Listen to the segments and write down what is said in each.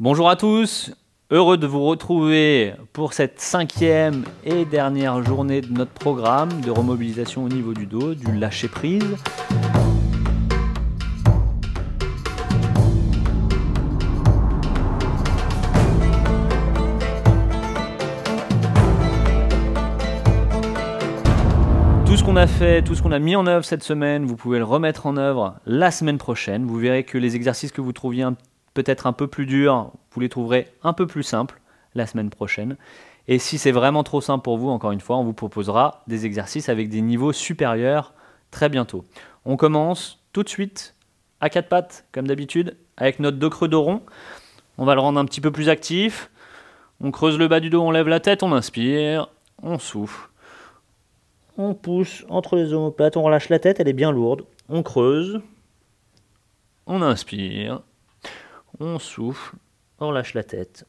Bonjour à tous, heureux de vous retrouver pour cette 5e et dernière journée de notre programme de remobilisation au niveau du dos, du lâcher prise. Tout ce qu'on a fait, tout ce qu'on a mis en œuvre cette semaine, vous pouvez le remettre en œuvre la semaine prochaine. Vous verrez que les exercices que vous trouviez peut-être un peu plus durs, vous les trouverez un peu plus simples la semaine prochaine. Et si c'est vraiment trop simple pour vous, encore une fois, on vous proposera des exercices avec des niveaux supérieurs très bientôt. On commence tout de suite à 4 pattes, comme d'habitude, avec notre dos creux dos rond. On va le rendre un petit peu plus actif. On creuse le bas du dos, on lève la tête, on inspire, on souffle. On pousse entre les omoplates, on relâche la tête, elle est bien lourde. On creuse, on inspire, on souffle, on relâche la tête.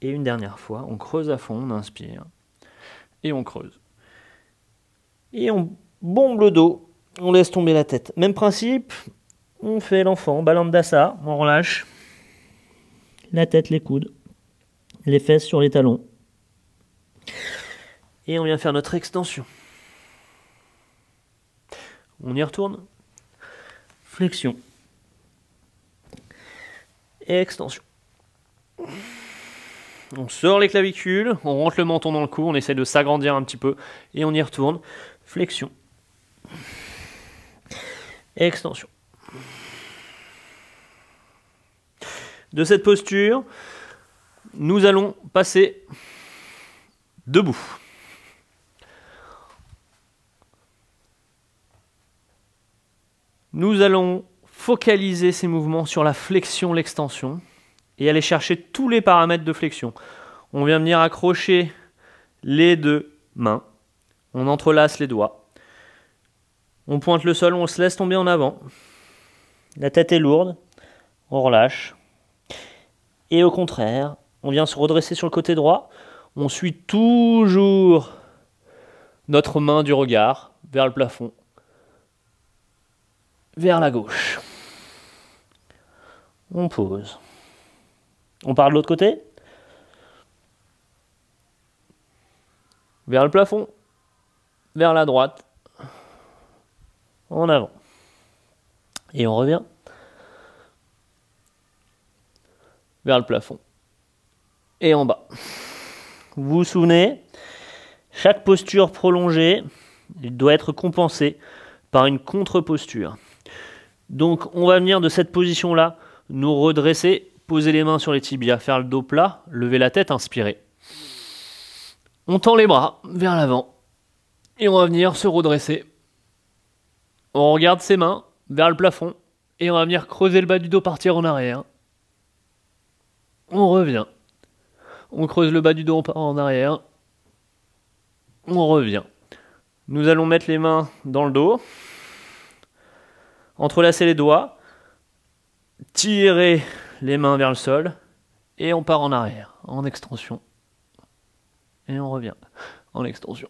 Et une dernière fois, on creuse à fond, on inspire, et on creuse. Et on bombe le dos, on laisse tomber la tête. Même principe, on fait l'enfant, Balandasa, on relâche la tête, les coudes, les fesses sur les talons. Et on vient faire notre extension. On y retourne. Flexion. Et extension. On sort les clavicules, on rentre le menton dans le cou, on essaie de s'agrandir un petit peu. Et on y retourne. Flexion. Et extension. De cette posture, nous allons passer debout. Nous allons focaliser ces mouvements sur la flexion, l'extension et aller chercher tous les paramètres de flexion. On vient venir accrocher les deux mains, on entrelace les doigts, on pointe le sol, on se laisse tomber en avant, la tête est lourde, on relâche et au contraire, on vient se redresser sur le côté droit, on suit toujours notre main du regard vers le plafond, vers la gauche. On pose. On part de l'autre côté. Vers le plafond. Vers la droite. En avant. Et on revient. Vers le plafond. Et en bas. Vous vous souvenez, chaque posture prolongée doit être compensée par une contre-posture. Donc on va venir de cette position-là, nous redresser, poser les mains sur les tibias, faire le dos plat, lever la tête, inspirer. On tend les bras vers l'avant et on va venir se redresser. On regarde ses mains vers le plafond et on va venir creuser le bas du dos, partir en arrière. On revient. On creuse le bas du dos, on part en arrière. On revient. Nous allons mettre les mains dans le dos. Entrelacer les doigts, tirer les mains vers le sol, et on part en arrière, en extension. Et on revient, en extension.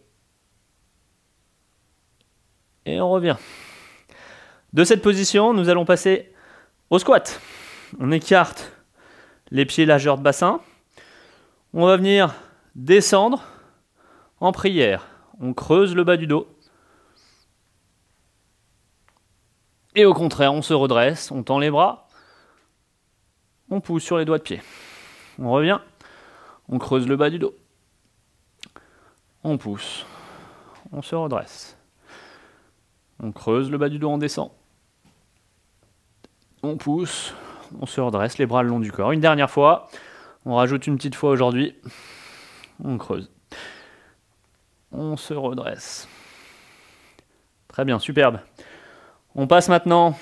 Et on revient. De cette position, nous allons passer au squat. On écarte les pieds largeur de bassin. On va venir descendre en prière. On creuse le bas du dos. Et au contraire, on se redresse, on tend les bras, on pousse sur les doigts de pied. On revient, on creuse le bas du dos. On pousse, on se redresse. On creuse le bas du dos, on descend. On pousse, on se redresse, les bras le long du corps. Une dernière fois, on rajoute une petite fois aujourd'hui. On creuse. On se redresse. Très bien, superbe. On passe maintenant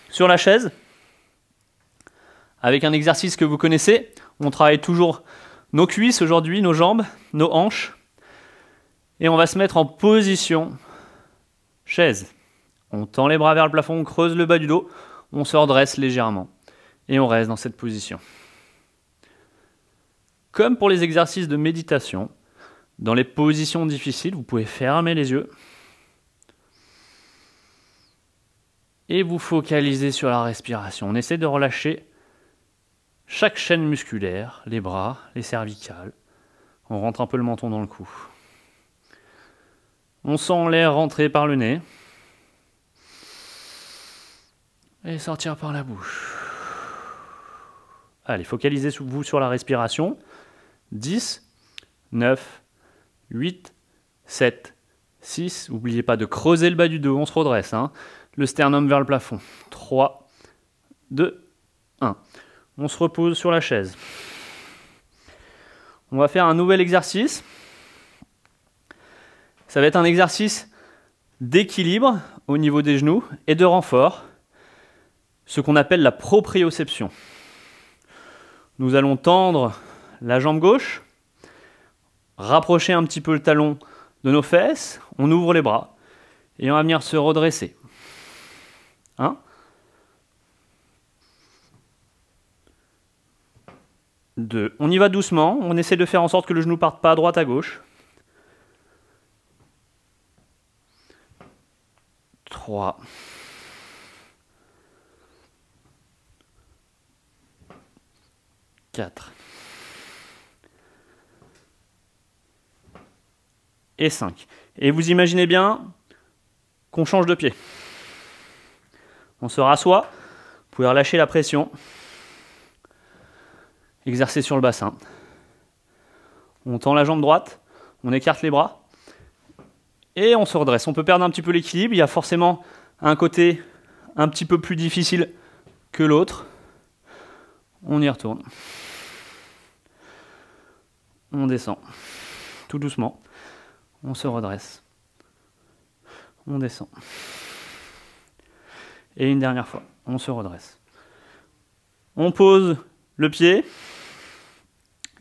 sur la chaise avec un exercice que vous connaissez. On travaille toujours nos cuisses aujourd'hui, nos jambes, nos hanches. Et on va se mettre en position chaise. On tend les bras vers le plafond, on creuse le bas du dos, on se redresse légèrement. Et on reste dans cette position. Comme pour les exercices de méditation, dans les positions difficiles, vous pouvez fermer les yeux. Et vous focalisez sur la respiration. On essaie de relâcher chaque chaîne musculaire, les bras, les cervicales. On rentre un peu le menton dans le cou. On sent l'air rentrer par le nez. Et sortir par la bouche. Allez, focalisez-vous sur la respiration. 10, 9, 8, 7, 6. N'oubliez pas de creuser le bas du dos, on se redresse. Hein. Le sternum vers le plafond. 3, 2, 1. On se repose sur la chaise. On va faire un nouvel exercice. Ça va être un exercice d'équilibre au niveau des genoux et de renfort, ce qu'on appelle la proprioception. Nous allons tendre la jambe gauche, rapprocher un petit peu le talon de nos fesses, on ouvre les bras et on va venir se redresser. 1, 2. On y va doucement, on essaie de faire en sorte que le genou ne parte pas à droite à gauche. 3. 4. Et 5. Et vous imaginez bien qu'on change de pied. On se rassoit, vous pouvez relâcher la pression, exercer sur le bassin. On tend la jambe droite, on écarte les bras et on se redresse. On peut perdre un petit peu l'équilibre, il y a forcément un côté un petit peu plus difficile que l'autre. On y retourne. On descend, tout doucement. On se redresse. On descend. Et une dernière fois, on se redresse. On pose le pied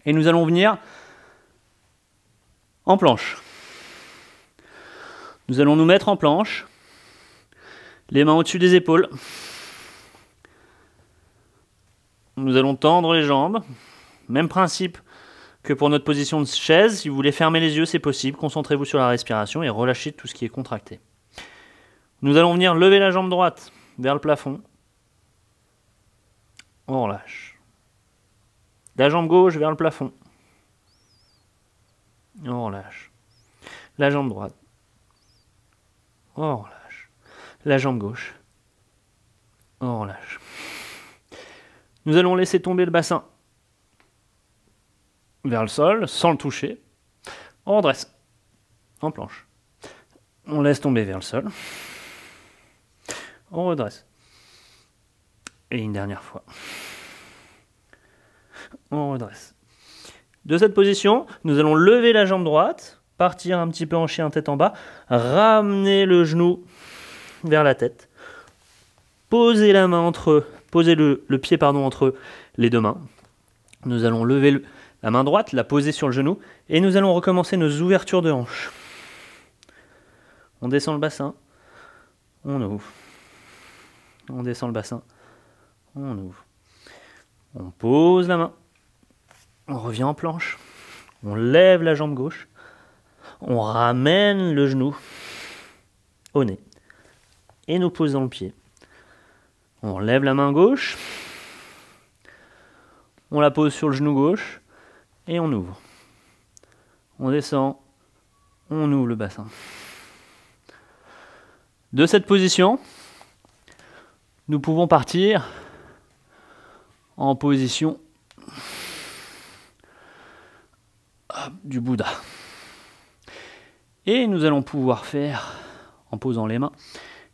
et nous allons venir en planche. Nous allons nous mettre en planche, les mains au-dessus des épaules. Nous allons tendre les jambes. Même principe que pour notre position de chaise. Si vous voulez fermer les yeux, c'est possible. Concentrez-vous sur la respiration et relâchez tout ce qui est contracté. Nous allons venir lever la jambe droite vers le plafond. On relâche. La jambe gauche vers le plafond. On relâche. La jambe droite. On relâche. La jambe gauche. On relâche. Nous allons laisser tomber le bassin vers le sol, sans le toucher. On redresse. En planche. On laisse tomber vers le sol. On redresse. Et une dernière fois. On redresse. De cette position, nous allons lever la jambe droite, partir un petit peu en chien tête en bas, ramener le genou vers la tête, poser la main poser le pied entre les deux mains. Nous allons lever la main droite, la poser sur le genou, et nous allons recommencer nos ouvertures de hanches. On descend le bassin, on ouvre. On descend le bassin, on ouvre. On pose la main, on revient en planche, on lève la jambe gauche, on ramène le genou au nez et nous posons le pied. On lève la main gauche, on la pose sur le genou gauche et on ouvre. On descend, on ouvre le bassin. De cette position, nous pouvons partir en position du Bouddha. Et nous allons pouvoir faire, en posant les mains,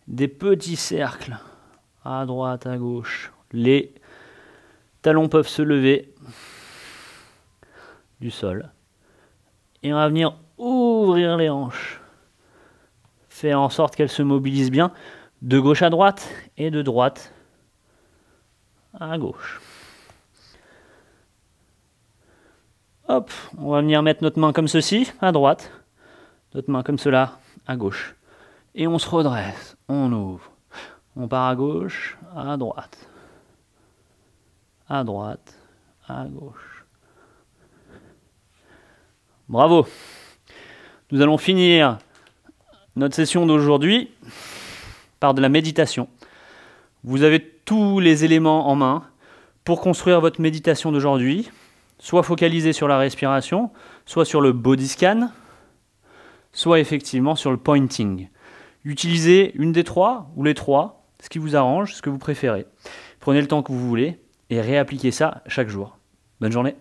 des petits cercles à droite, à gauche. Les talons peuvent se lever du sol. Et on va venir ouvrir les hanches. Faire en sorte qu'elles se mobilisent bien de gauche à droite et de droite à gauche. Hop, on va venir mettre notre main comme ceci, à droite. Notre main comme cela, à gauche. Et on se redresse, on ouvre. On part à gauche, à droite. À droite, à gauche. Bravo. Nous allons finir notre session d'aujourd'hui par de la méditation. Vous avez tous les éléments en main Pour construire votre méditation d'aujourd'hui, soit focaliser sur la respiration, soit sur le body scan, soit effectivement sur le pointing. Utilisez une des trois ou les trois, ce qui vous arrange, ce que vous préférez. Prenez le temps que vous voulez et réappliquez ça chaque jour. Bonne journée.